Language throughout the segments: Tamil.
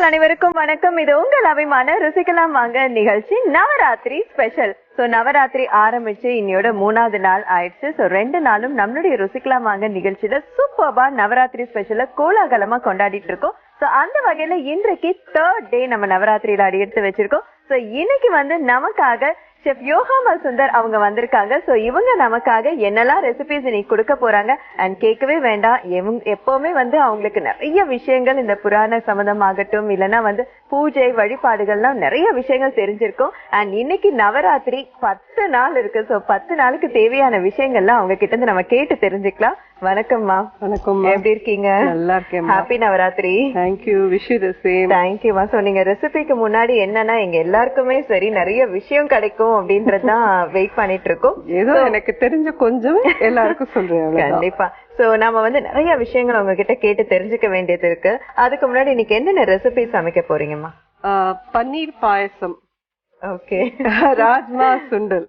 நேயர்கள் அனைவருக்கும் வணக்கம். இது உங்கள் அபிமான ருசிக்கலாம் வாங்க நிகழ்ச்சி நவராத்திரி ஸ்பெஷல். சோ நவராத்திரி ஆரம்பிச்சு இன்னையோட 3வது நாள் ஆயிடுச்சு. சோ 2 நாளும் நம்மளுடைய ருசிக்கலாம் வாங்க நிகழ்ச்சியில சூப்பர்பா நவராத்திரி ஸ்பெஷல கோலாகலமா கொண்டாடிட்டு இருக்கோம். சோ அந்த வகையில இன்றைக்கு 3rd டே நம்ம நவராத்திரியில அடி எடுத்து வச்சிருக்கோம். சோ இன்னைக்கு நமக்காக செஃப் யோகாமல் சுந்தர் அவங்க வந்திருக்காங்க. சோ இவங்க நமக்காக என்னெல்லாம் ரெசிபிஸ் இன்னைக்கு கொடுக்க போறாங்க அண்ட் கேட்கவே வேண்டாம். எப்பவுமே அவங்களுக்கு நிறைய விஷயங்கள் இந்த புராண சம்பந்தமாகட்டும் இல்லைன்னா பூஜை வழிபாடுகள்லாம் நிறைய விஷயங்கள் தெரிஞ்சிருக்கும். அண்ட் இன்னைக்கு நவராத்திரி 10 நாள் இருக்கு. சோ 10 நாளுக்கு தேவையான விஷயங்கள்லாம் அவங்க கிட்ட இருந்து நம்ம கேட்டு தெரிஞ்சுக்கலாம். வணக்கம்மா. வணக்கம். எப்படி இருக்கீங்க? நல்லா இருக்கேன். Happy Navratri. Thank you. Wish you the same. Thank you மா. சோ நீங்க ரெசிபிக்கு முன்னாடி என்னன்னா எங்க எல்லாருக்குமே சரி நிறைய விஷயம் கிடைக்கும் அப்படின்றதுதான் வெயிட் பண்ணிட்டு இருக்கோம். ஏதோ எனக்கு தெரிஞ்ச கொஞ்சம் எல்லாருக்கும் சொல்றேன். கண்டிப்பா. சோ நாம நிறைய விஷயங்கள் உங்ககிட்ட கேட்டு தெரிஞ்சுக்க வேண்டியது இருக்கு. அதுக்கு முன்னாடி இன்னைக்கு என்னென்ன ரெசிபி சமைக்க போறீங்கம்மா? பன்னீர் பாயசம். ஓகே. ராஜ்மா சுண்டல்.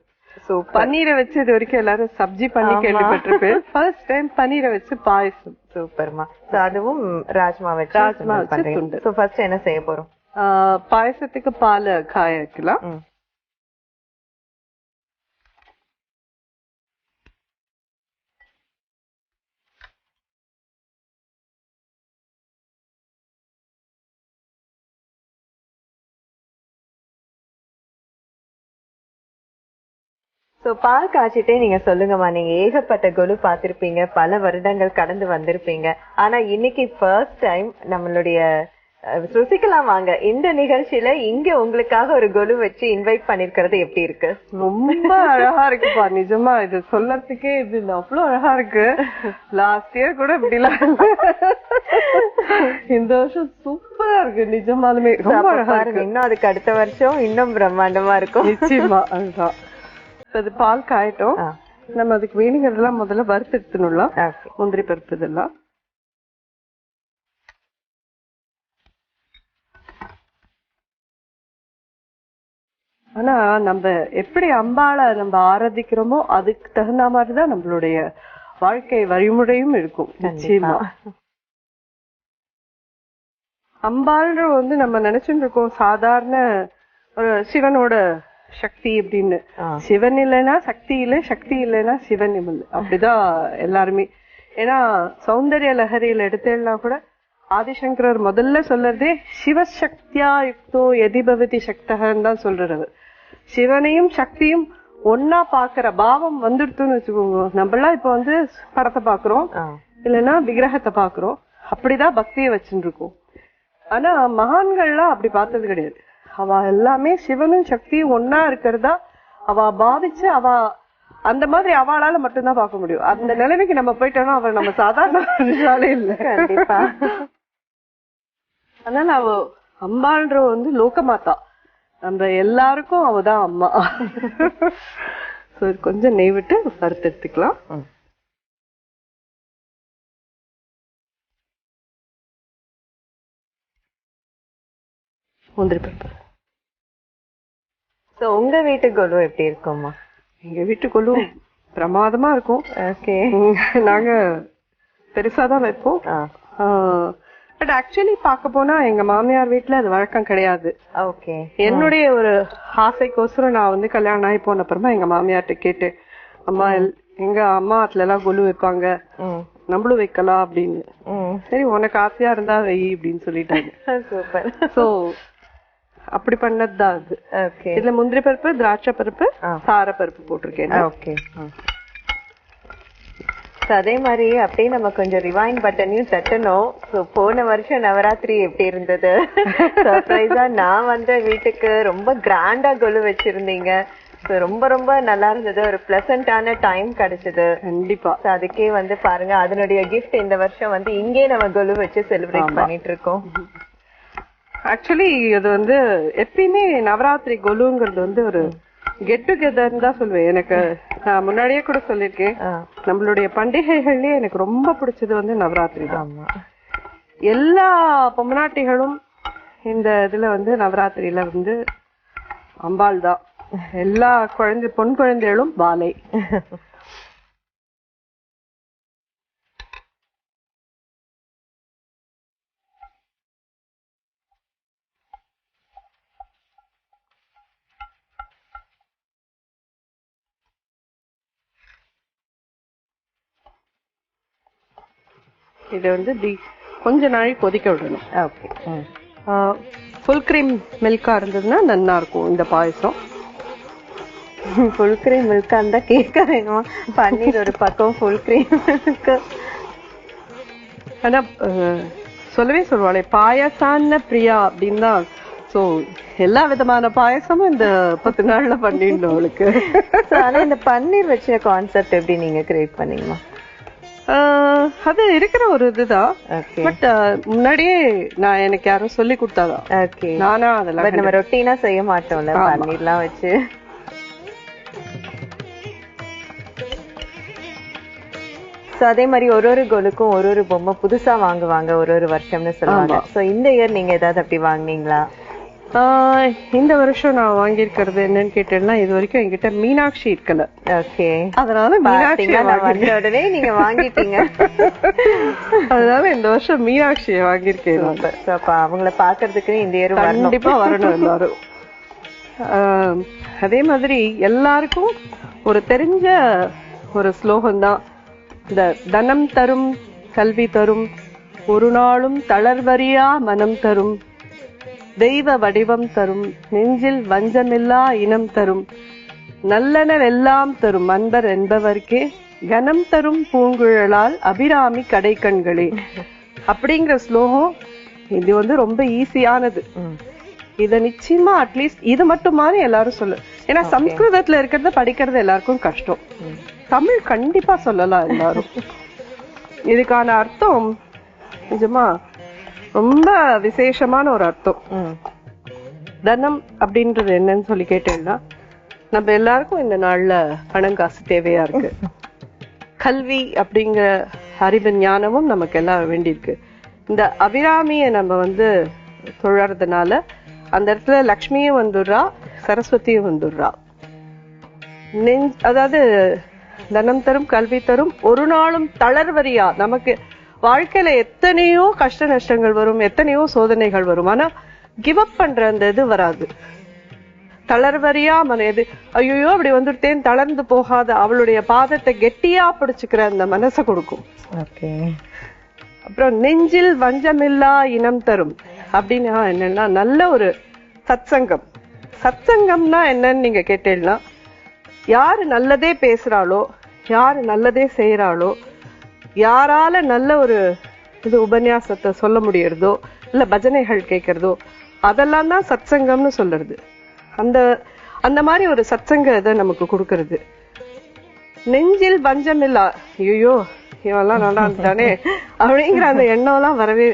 பன்னீரை வச்சு இது வரைக்கும் எல்லாரும் சப்ஜி பண்ணி கேள்விப்பட்டிருப்பேன். ஃபர்ஸ்ட் டைம் பன்னீரை வச்சு பாயசம். சூப்பர்மா. சோ அதுவும் ராஜ்மா வச்சு சுண்டல். சோ ஃபர்ஸ்ட் என்ன செய்ய போறோம்? பாயசத்துக்கு பாலை காய வைக்கலாம். சோ பால் காய்ச்சிட்டே நீங்க சொல்லுங்கம்மா. நீங்க ஏகப்பட்ட கொலு பாத்திருப்பீங்க, பல வருடங்கள் கடந்து வந்திருப்பீங்க. ஆனா இன்னைக்கு ஃபர்ஸ்ட் டைம் நம்மளுடைய ருசிக்கலாம் வாங்க இந்த நிகழ்ச்சியில இங்க உங்களுக்காக ஒரு கொலு வச்சு இன்வைட் பண்ணிருக்கிறது எப்படி இருக்கு? ரொம்ப அழகா இருக்குப்பா. நிஜமா இது சொல்லறதுக்கே இது அவ்வளவு அழகா இருக்கு. லாஸ்ட் இயர் கூட இப்படிலாம் இந்த வருஷம் சூப்பரா இருக்கு. நிஜமாலுமே ரொம்ப அழகா இருக்கு. இன்னும் அதுக்கு அடுத்த வருஷம் இன்னும் பிரம்மாண்டமா இருக்கும். நிச்சயமா. அதுதான். அது பால் காயட்டும். நம்ம அதுக்கு வேணுங்கிறதெல்லாம் முதல்ல வறுத்து எடுத்துடலாம். முந்திரி பருப்பு இதெல்லாம். ஆனா நம்ம எப்படி அம்பாளை நம்ம ஆராதிக்கிறோமோ அதுக்கு தகுந்த மாதிரிதான் நம்மளுடைய வாழ்க்கை வழிமுறையும் இருக்கும். நிச்சயமா. அம்பாள்ன்ற நம்ம நினைச்சுட்டு இருக்கோம் சாதாரண சிவனோட சக்தி அப்படின்னு. சிவன் இல்லைன்னா சக்தி இல்லை, சக்தி இல்லைன்னா சிவன் இல்லை, அப்படிதான் எல்லாருமே. ஏன்னா சௌந்தர்ய லஹரியில எடுத்தேன்னா கூட ஆதிசங்கரர் முதல்ல சொல்றதே சிவசக்தியா யுக்தோ எதிபவதி சக்தகன்னு தான் சொல்றது. சிவனையும் சக்தியும் ஒன்னா பாக்குற பாவம் வந்துடுத்துன்னு வச்சுக்கோங்க. நம்மளாம் இப்ப படத்தை பாக்குறோம் இல்லைன்னா விக்கிரகத்தை பாக்குறோம், அப்படிதான் பக்தியை வச்சுட்டு இருக்கோம். ஆனா மகான்கள்லாம் அப்படி பார்த்தது கிடையாது. அவ எல்லாமே சிவனும் சக்தியும் ஒன்னா இருக்கிறதா அவ பாவிச்சு அவ அந்த மாதிரி அவளால மட்டும்தான் பார்க்க முடியும். அந்த நிலைமைக்கு நம்ம போயிட்டோம்னா அவ நம்ம சாதாரண இல்ல. கண்டிப்பா. அதனால அவ அம்பான்ற லோகமாத்தா. நம்ம எல்லாருக்கும் அவதான் அம்மா. கொஞ்சம் நெய் விட்டு வறுத்து எடுத்துக்கலாம். முந்திரி பருப்பு. உங்க வீட்டு கொலு எப்படி இருக்கும்மா? எங்க வீட்டு கொலு பிரமாதமா இருக்கும். நாங்க பெருசாதான் வைப்போம். பட் ஆக்சுவலி பார்க்க போனா எங்க மாமியார் வீட்டுல அது வழக்கம் கிடையாது. என்னுடைய ஒரு ஆசைக்கோசரம் நான் கல்யாணம் ஆகி போன அப்புறமா எங்க மாமியார்ட்ட கேட்டு, அம்மா எங்க அம்மா அதுல எல்லாம் கொலு வைப்பாங்க, நம்மளும் வைக்கலாம் அப்படின்னு. சரி உனக்கு ஆசையா இருந்தா வை அப்படின்னு சொல்லிட்டாங்க. சோ அப்படி பண்ணதுதான் அது. இதுல முந்திரி பருப்பு, திராட்சை பருப்பு, சார பருப்பு போட்டிருக்கேன். அதே மாதிரி அப்படியே நம்ம கொஞ்சம் ரிவைண்ட் பட்டனையும் தட்டணும். போன வருஷம் நவராத்திரி எப்படி இருந்தது? சர்ப்ரைஸா நான் வீட்டுக்கு ரொம்ப கிராண்டா கொலு வச்சிருந்தீங்க. ரொம்ப ரொம்ப நல்லா இருந்தது. ஒரு பிளசண்டான டைம் கிடைச்சது. கண்டிப்பா. அதுக்கே பாருங்க அதனுடைய கிஃப்ட் இந்த வருஷம் இங்கே நம்ம கொலு வச்சு செலிப்ரேட் பண்ணிட்டு இருக்கோம். ஆக்சுவலி அது எப்பயுமே நவராத்திரி கொலுங்கிறது ஒரு கெட் டுகெதர் தான் சொல்லுவேன். எனக்கு நான் முன்னாடியே கூட சொல்லிருக்கேன், நம்மளுடைய பண்டிகைகள்லயே எனக்கு ரொம்ப பிடிச்சது நவராத்திரி தான். எல்லா பொம்மநாட்டிகளும் இந்த இதுல நவராத்திரியில அம்பாள் தான். எல்லா பொன் குழந்தைகளும் பாலை. இதை வந்து இப்படி கொஞ்ச நாள் கொதிக்க விடணும். ஓகே. ஃபுல் கிரீம் மில்கா இருந்ததுன்னா நல்லா இருக்கும் இந்த பாயசம். ஃபுல் கிரீம் மில்கா இருந்தா கேட்க வேணுமா? பன்னீர் ஒரு பக்கம், ஃபுல் கிரீம் மில்க். ஆனா சொல்லவே சொல்லுவாளே பாயசான பிரியா அப்படின்னு தான். ஸோ எல்லா விதமான பாயசமும் இந்த 10 நாள்ல பண்ணிடணும் அவளுக்கு. ஆனா இந்த பன்னீர் வச்ச கான்செப்ட் எப்படி நீங்க கிரியேட் பண்ணீங்கம்மா? அது இருக்கிற ஒரு இதுதான். பட் முன்னாடியே நான் எனக்கு யாரும் சொல்லி கொடுத்தாதான். நானா அதெல்லாம் நம்ம ரொட்டீனா செய்ய மாட்டோம்ல பன்னீர்லாம் வச்சு. அதே மாதிரி ஒரு கோலுக்கும் ஒரு பொம்மை புதுசா வாங்குவாங்க ஒரு வருஷம்னு சொல்லுவாங்க. சோ இந்த இயர் நீங்க ஏதாவது அப்படி வாங்குனீங்களா? இந்த வருஷம் நான் வாங்கியிருக்கிறது என்னன்னு கேட்டேன்னா, இது வரைக்கும் என்கிட்ட மீனாட்சி இருக்கல. ஓகே. அதனால மீனாட்சி வந்த உடனே நீங்க வாங்கிட்டீங்க. அதனால இந்த வருஷம் மீனாட்சியை வாங்கியிருக்கேன். அவங்கள பாக்குறதுக்கு இந்த இயர் கண்டிப்பா வரணும் எல்லாரும். அதே மாதிரி எல்லாருக்கும் ஒரு தெரிஞ்ச ஒரு ஸ்லோகம் தான். இந்த தனம் தரும் கல்வி தரும் ஒரு நாளும் தளர்வறியா மனம் தரும் தெய்வ வடிவம் தரும் நெஞ்சில் வஞ்சமில்லா இனம் தரும் நல்லனவெல்லாம் தரும் அன்பர் என்பவர்க்கே கனம் தரும் பூங்குழலால் அபிராமி கடை கண்களே அப்படிங்கிற ஸ்லோகம். இது வந்து ரொம்ப ஈஸியானது. இத நிச்சயமா அட்லீஸ்ட் இது மட்டும் மாதிரி எல்லாரும் சொல்லு. ஏன்னா சம்ஸ்கிருதத்துல இருக்கிறத படிக்கிறது எல்லாருக்கும் கஷ்டம். தமிழ் கண்டிப்பா சொல்லலாம் எல்லாரும். இதுக்கான அர்த்தம் நிஜமா ரொம்ப விசேஷமான ஒரு அர்த்தம். தனம் அப்படின்றது என்னன்னு சொல்லி கேட்டேன்னா, நம்ம எல்லாருக்கும் இந்த நாள்ல பணம் காசு தேவையா இருக்கு. கல்வி அப்படிங்கிற அறிவு ஞானமும் நமக்கு எல்லாம் வேண்டியிருக்கு. இந்த அபிராமியை நம்ம வந்து தொழறதுனால அந்த இடத்துல லக்ஷ்மியும் வந்துடுறா, சரஸ்வதியும் வந்துடுறா. அதாவது தனம் தரும் கல்வி தரும் ஒரு நாளும் தளர்வரியா. நமக்கு வாழ்க்கையில எத்தனையோ கஷ்ட நஷ்டங்கள் வரும், எத்தனையோ சோதனைகள் வரும். ஆனா கிவ் அப் பண்ற அந்த இது வராது. தளர்வரியா மன எது ஐயோ அப்படி வந்துட்டேன் தளர்ந்து போகாத அவளுடைய பாதத்தை கெட்டியா பிடிச்சுக்கிற அந்த மனசை கொடுக்கும். அப்புறம் நெஞ்சில் வஞ்சமில்லா இனம் தரும் அப்படின்னா என்னன்னா, நல்ல ஒரு சத்சங்கம். சத்சங்கம்னா என்னன்னு நீங்க கேட்டீங்கன்னா, யாரு நல்லதே பேசுறாளோ, யாரு நல்லதே செய்யறாளோ, யாரால நல்ல ஒரு இது உபன்யாசத்தை சொல்ல முடியறதோ இல்ல பஜனைகள் கேட்கறதோ அதெல்லாம் தான் சத்சங்கம்னு சொல்றது. அந்த அந்த மாதிரி ஒரு சத்சங்க இதை நமக்கு கொடுக்கறது. நெஞ்சில் வஞ்சம் இல்ல, ஐயோ இவெல்லாம் நல்லாதானே அப்படிங்கிற அந்த எண்ணம் எல்லாம் வரவே.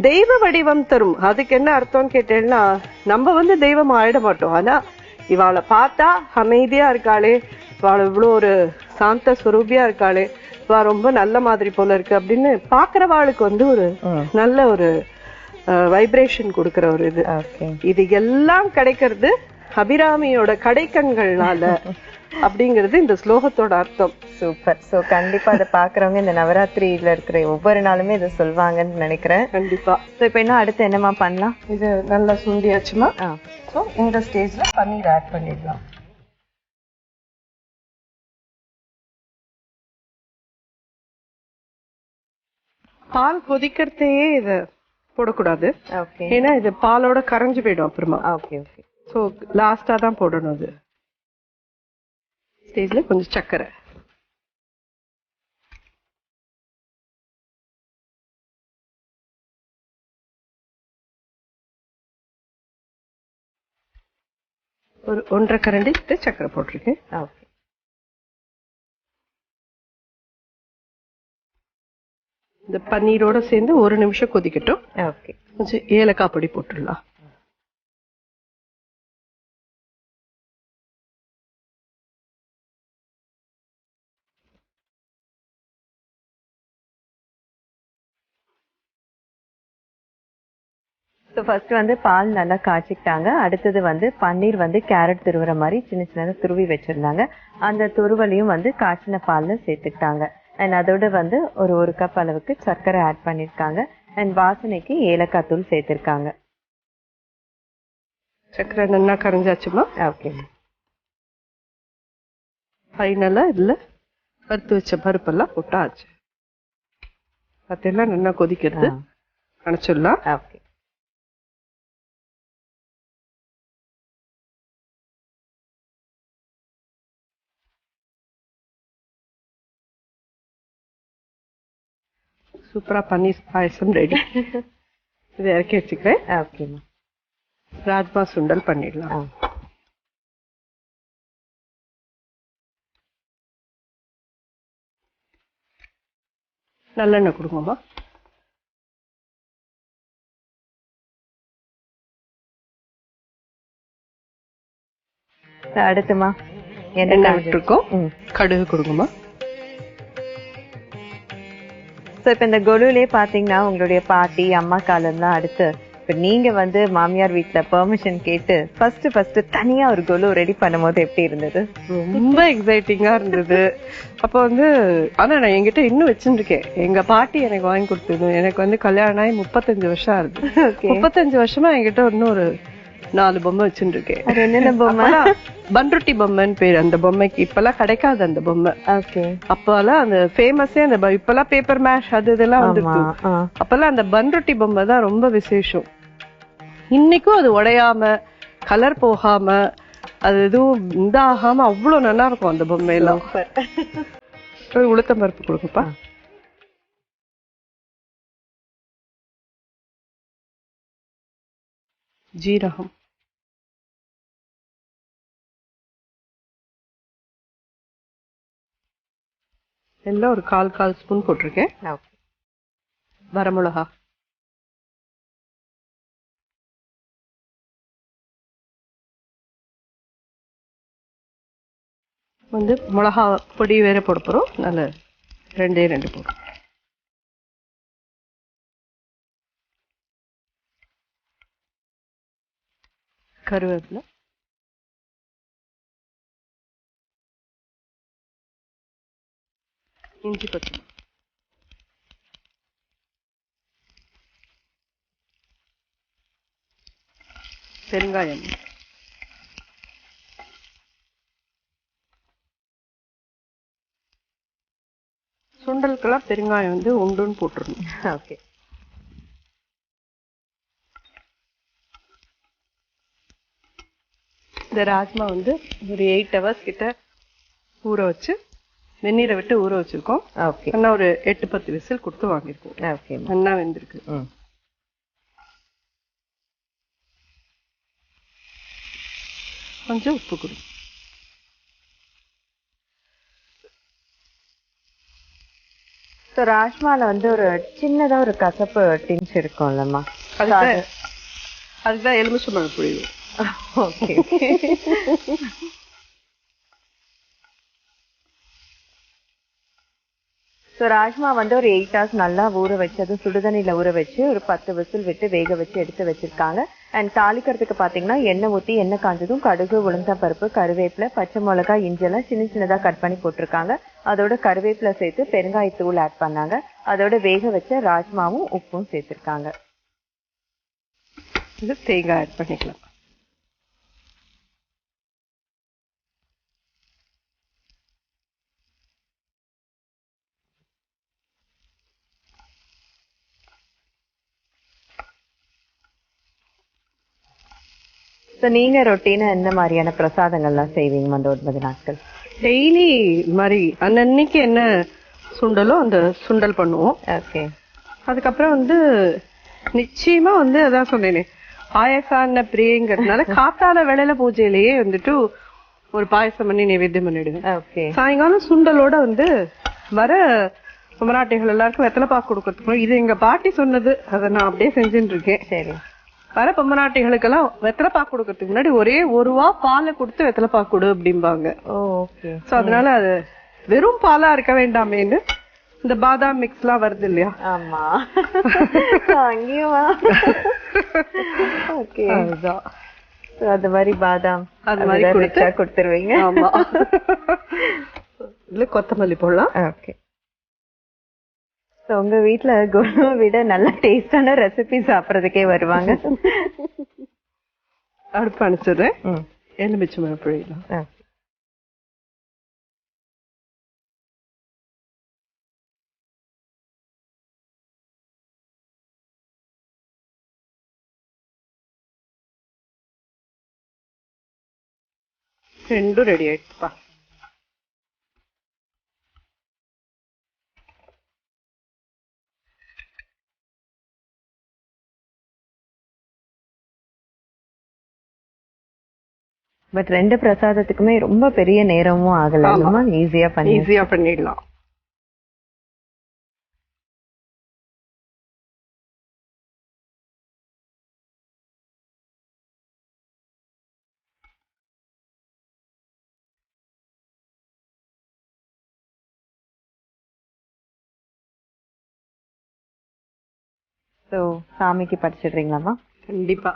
தெய்வ வடிவம் தரும். அதுக்கு என்ன அர்த்தம்னு கேட்டேன்னா, நம்ம வந்து தெய்வம் ஆயிட மாட்டோம். ஆனா இவாளை பார்த்தா அமைதியா இருக்காளே, இவாளை இவ்வளவு ஒரு சாந்த ஸ்வரூபியா இருக்காளே, இவா ரொம்ப நல்ல மாதிரி போல இருக்கு அப்படின்னு பாக்குறவாளுக்கு வந்து ஒரு நல்ல ஒரு வைப்ரேஷன் கொடுக்கிற ஒரு இது. இது எல்லாம் கிடைக்கிறது அபிராமியோட கடைக்கண்கள்னால அப்படிங்கிறது இந்த ஸ்லோகத்தோட அர்த்தம். சூப்பர். சோ கண்டிப்பா அதை பாக்குறவங்க இந்த நவராத்திரியில இருக்கிற ஒவ்வொரு நாளுமே இதை சொல்வாங்கன்னு நினைக்கிறேன். கண்டிப்பா. இப்ப என்ன அடுத்து என்னமா பண்ணலாம்? இது நல்லா சுண்டியாச்சுமா. சோ இந்த ஸ்டேஜ்ல பன்னீர் ஆட் பண்ணிடலாம். பால் கொதிக்கிறதையே இத போடக்கூடாது. ஏன்னா இது பாலோட கரைஞ்சு போயிடும் அப்புறமா. சோ லாஸ்டா தான் போடணும். அது ஸ்டேஜ்ல கொஞ்சம் சர்க்கரை, ஒரு 1.5 கரண்டி சர்க்கரை போட்டிருக்கேன். இந்த பன்னீரோட சேர்ந்து 1 நிமிஷம் கொதிக்கட்டும். கொஞ்சம் ஏலக்காய் பொடி போட்டுடலாம். ஃபர்ஸ்ட் வந்து பால் நல்லா காய்ச்சிட்டாங்க. அடுத்தது வந்து பன்னீர் வந்து கேரட் துருவுற மாதிரி சின்ன சின்னதா துருவி வச்சிருந்தாங்க. அந்த துருவலையும் வந்து காய்ச்சின பால்ல சேர்த்துக்கிட்டாங்க. அண்ட் அதோட வந்து ஒரு கப் அளவுக்கு சர்க்கரை ஆட் பண்ணிருக்காங்க. அண்ட் வாசனைக்கு ஏலக்காய் தூள் சேர்த்திருக்காங்க. சர்க்கரை நல்லா கரைஞ்சாச்சுமா. ஓகே. ஃபைனலா இதுல வறுத்து வச்ச பருப்பெல்லாம் போட்டாச்சு. அதெல்லாம் நல்லா கொதிக்கிறது. அணைச்சிடலாம். ஓகே. சூப்பரா பன்னீர் பாயசம் ரெடி. இதை இறக்கி வச்சுக்கிறேன். ஓகேம்மா. ராஜ்மா சுண்டல் பண்ணிடலாம். நல்லெண்ணெய் கொடுங்கம்மா. அடுத்துமா எண்ணெய் விட்டுருக்கோம். கடுகு கொடுங்கம்மா. இப்ப இந்த கொலுலே பாத்தீங்கன்னா உங்களுடைய பாட்டி அம்மா காலம் தான். அடுத்து இப்ப நீங்க வந்து மாமியார் வீட்டுல பெர்மிஷன் கேட்டு ஃபர்ஸ்ட் தனியா ஒரு கொலு ரெடி பண்ணும் போது எப்படி இருந்தது? ரொம்ப எக்ஸைட்டிங்கா இருந்தது. அப்ப வந்து ஆனா நான் என்கிட்ட இன்னும் வச்சுருக்கேன். எங்க பாட்டி எனக்கு வாங்கி கொடுத்தது. எனக்கு வந்து கல்யாணம் ஆகி 35 வருஷம் ஆகுது. 35 வருஷமா என்கிட்ட இன்னும் ஒரு 4 பொம்மை வச்சுருக்கேன். என்னென்ன பொம்மை? பன்ருட்டி பொம்மைன்னு பேரு அந்த பொம்மைக்கு. இப்பெல்லாம் கிடைக்காது அந்த பொம்மை. அப்பெல்லாம் அந்த ஃபேமஸே அந்த இப்பெல்லாம் பேப்பர் மேஷ் அது இதெல்லாம் வந்துருக்கு. அப்பெல்லாம் அந்த பன்ருட்டி பொம்மை தான் ரொம்ப விசேஷம். இன்னைக்கும் அது உடையாம கலர் போகாம அது எதுவும் இதாகாம அவ்வளவு நல்லா இருக்கும் அந்த பொம்மையெல்லாம். உளுத்தம் பருப்பு கொடுங்கப்பா. ஜீரகம், எல்லாம் ஒரு 1/4 ஸ்பூன் போட்டிருக்கேன். வரமிளகா, வந்து மிளகா பொடி வேற போட போறோம். நல்ல 2 போடும். கருவேப்பிலை, இஞ்சி பச்சை, பெருங்காயம், சுண்டலுக்கெல்லாம் பெருங்காயம் வந்து உண்டுன்னு போட்டுருணும். ஓகே. இந்த ராஜ்மா வந்து ஒரு 8 ஹவர்ஸ் கிட்ட ஊற வச்சு வெந்நீரை விட்டு ஊற வச்சிருக்கோம். நல்லா ஒரு 8-10 விசில் கொடுத்து வாங்கியிருக்கோம். நல்லா வெந்திருக்கு. கொஞ்சம் உப்பு கொடு. ராஜ்மால வந்து ஒரு சின்னதா ஒரு கசப்பு டிஞ்ச் இருக்கும்லம்மா. அதுதான் எலுமிச்சம்பழம் புளியும். ஓகே. ராஜ்மா வந்து ஒரு 8 hours நல்லா ஊற வச்சு அது சுடுதண்ணில ஊற வச்சு ஒரு 10 விசில் விட்டு வேக வச்சு எடுத்து வச்சிருக்காங்க. அண்ட் தாளிக்கிறதுக்கு பாத்தீங்கன்னா எண்ணெய் ஊத்தி எண்ணெய் காஞ்சதும் கடுகு, உளுந்தம் பருப்பு, கருவேப்பிலை, பச்சை மிளகாய், இஞ்செல்லாம் சின்னதா கட் பண்ணி போட்டிருக்காங்க. அதோட கருவேப்பிலை சேர்த்து பெருங்காயத்தூள் ஆட் பண்ணாங்க. அதோட வேக வச்ச ராஜ்மாவும் உப்பும் சேர்த்திருக்காங்க. இது தேங்காய் ஆட் பண்ணிக்கலாம். நீங்க ரொட்டீனா எந்த மாதிரியான பிரசாதங்கள்லாம் செய்வீங்க அந்த 9 நாட்கள்? டெய்லி மாதிரி அன்னன்னைக்கு என்ன சுண்டலோ அந்த சுண்டல் பண்ணுவோம். ஓகே. அதுக்கப்புறம் வந்து நிச்சயமா வந்து அதான் சொன்னேனே பாயசான பிரியங்கிறதுனால காத்தால வேளையில பூஜையிலேயே வந்துட்டு ஒரு பாயசம் பண்ணி நைவேத்தியம் பண்ணிடுவேன். ஓகே. சாயங்காலம் சுண்டலோட வந்து வர பொம்மநாட்டிகள் எல்லாருக்கும் வெத்தலை பாக்கு கொடுக்கறதுக்கு இது எங்க பாட்டி சொன்னது. அதை நான் அப்படியே செஞ்சுட்டு இருக்கேன். சரி. வர பொம்மநாட்டிகளுக்கெல்லாம் வெத்தலை பாக்கு கொடுக்கறதுக்கு முன்னாடி ஒரே 1 ரூபா பாலை கொடுத்து வெத்தலை பாக்கு கொடு அப்படிம்பாங்க. அதனால அது வெறும் பாலா இருக்க வேண்டாமேன்னு இந்த பாதாம் மிக்ஸ் எல்லாம் வருது இல்லையா? ஆமா. அங்கேயுமா? ஓகே. அதுதான். அது மாதிரி பாதாம் அது மாதிரி கொடுத்துருவீங்க. ஆமா. இதுல கொத்தமல்லி போடலாம். ஓகே. உங்க வீட்டுல குருவை விட நல்ல டேஸ்டான ரெசிபி சாப்பிடறதுக்கே வருவாங்க. அடுப்பு அனுப்பிச்சிடுறேன். எலுமிச்சம்பழம் புழியலாம். ரெண்டும் ரெடி ஆயிடுச்சுப்பா. பட் ரெண்டு பிரசாதத்துக்குமே ரொம்ப பெரிய நேரமும் ஆகல, ஈஸியா பண்ணிடலாம். சோ சாமிக்கு படிச்சிடுறீங்களாமா? கண்டிப்பா.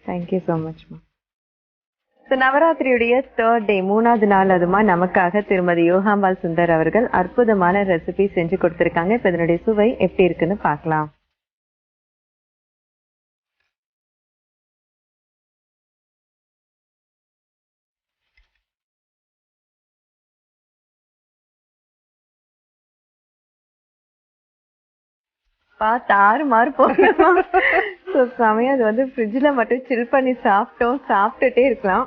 Thank you so much. நவராத்திரியுடைய 3rd டே, 3வது நாள் அதுமா நமக்காக திருமதி யோகாம்பாள் சுந்தர் அவர்கள் அற்புதமான ரெசிபி செஞ்சு கொடுத்திருக்காங்க. இப்ப இதனுடைய சுவை எப்படி இருக்குன்னு பார்க்கலாம். தாறுமாறு போகலாம். சமயம் அது வந்து ஃப்ரிட்ஜ்ல மட்டும் சில் பண்ணி சாப்பிட்டுட்டே இருக்கலாம்,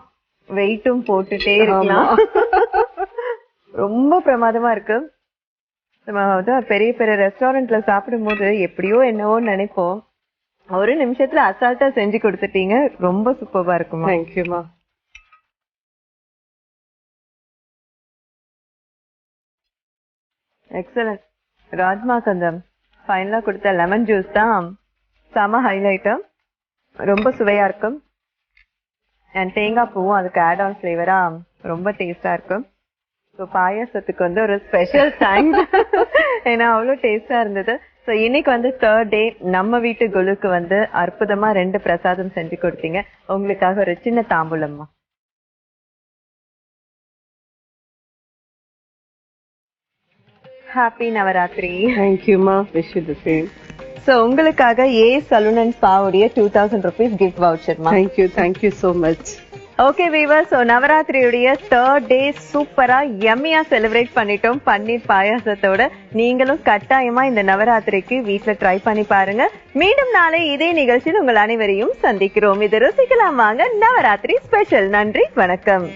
வெயிட்டும் போட்டுட்டே இருக்கலாம். ரொம்ப பிரமாதமா இருக்கு. நம்ம பெரிய பெரிய ரெஸ்டாரண்ட்ல சாப்பிடும் போது எப்படியோ என்னவோ நினைப்போம், ஒரு நிமிஷத்துல அசால்ட்டா செஞ்சு கொடுத்துட்டீங்க. ரொம்ப சூப்பரா இருக்குமா. தேங்க்யூமா. எக்ஸலன்ட். ராஜ்மா கந்தம் ஃபைனலா கொடுத்த லெமன் ஜூஸ் தான் செம ஹைலைட். ரொம்ப சுவையா இருக்கும். அண்ட் தேங்காய் பூவும் அதுக்கு ஆட் ஆன் ஃபிளேவரா ரொம்ப டேஸ்டா இருக்கும். ஸோ பாயாசத்துக்கு வந்து ஒரு ஸ்பெஷல் தேங்க்ஸ், ஏன்னா அவ்வளோ டேஸ்டா இருந்தது. ஸோ இன்னைக்கு வந்து 3rd டே நம்ம வீட்டு குலுக்கு வந்து அற்புதமா 2 பிரசாதம் செஞ்சு கொடுத்தீங்க. உங்களுக்காக ஒரு சின்ன தாம்பூலம்மா. ஹாப்பி நவராத்திரி. தேங்க்யூமா. Wish you the same. So உங்களுக்காக ஏ சலூன் அண்ட் ஸ்பாவுடைய 2000 rupees கிஃப்ட் வவுச்சர்மா. Thank you so much. Okay viewers, so நவராத்திரியுடைய 3rd டே சூப்பரா யம்மியா செலிப்ரேட் பண்ணிட்டோம் பன்னீர் பாயாசத்தோட. நீங்களும் கட்டாயமா இந்த நவராத்திரிக்கு வீட்ல ட்ரை பண்ணி பாருங்க. மீண்டும் நாளை இதே நிகழ்ச்சியில் உங்கள் அனைவரையும் சந்திக்கிறோம். இது ருசிக்கலாம் வாங்க நவராத்திரி ஸ்பெஷல். நன்றி, வணக்கம்.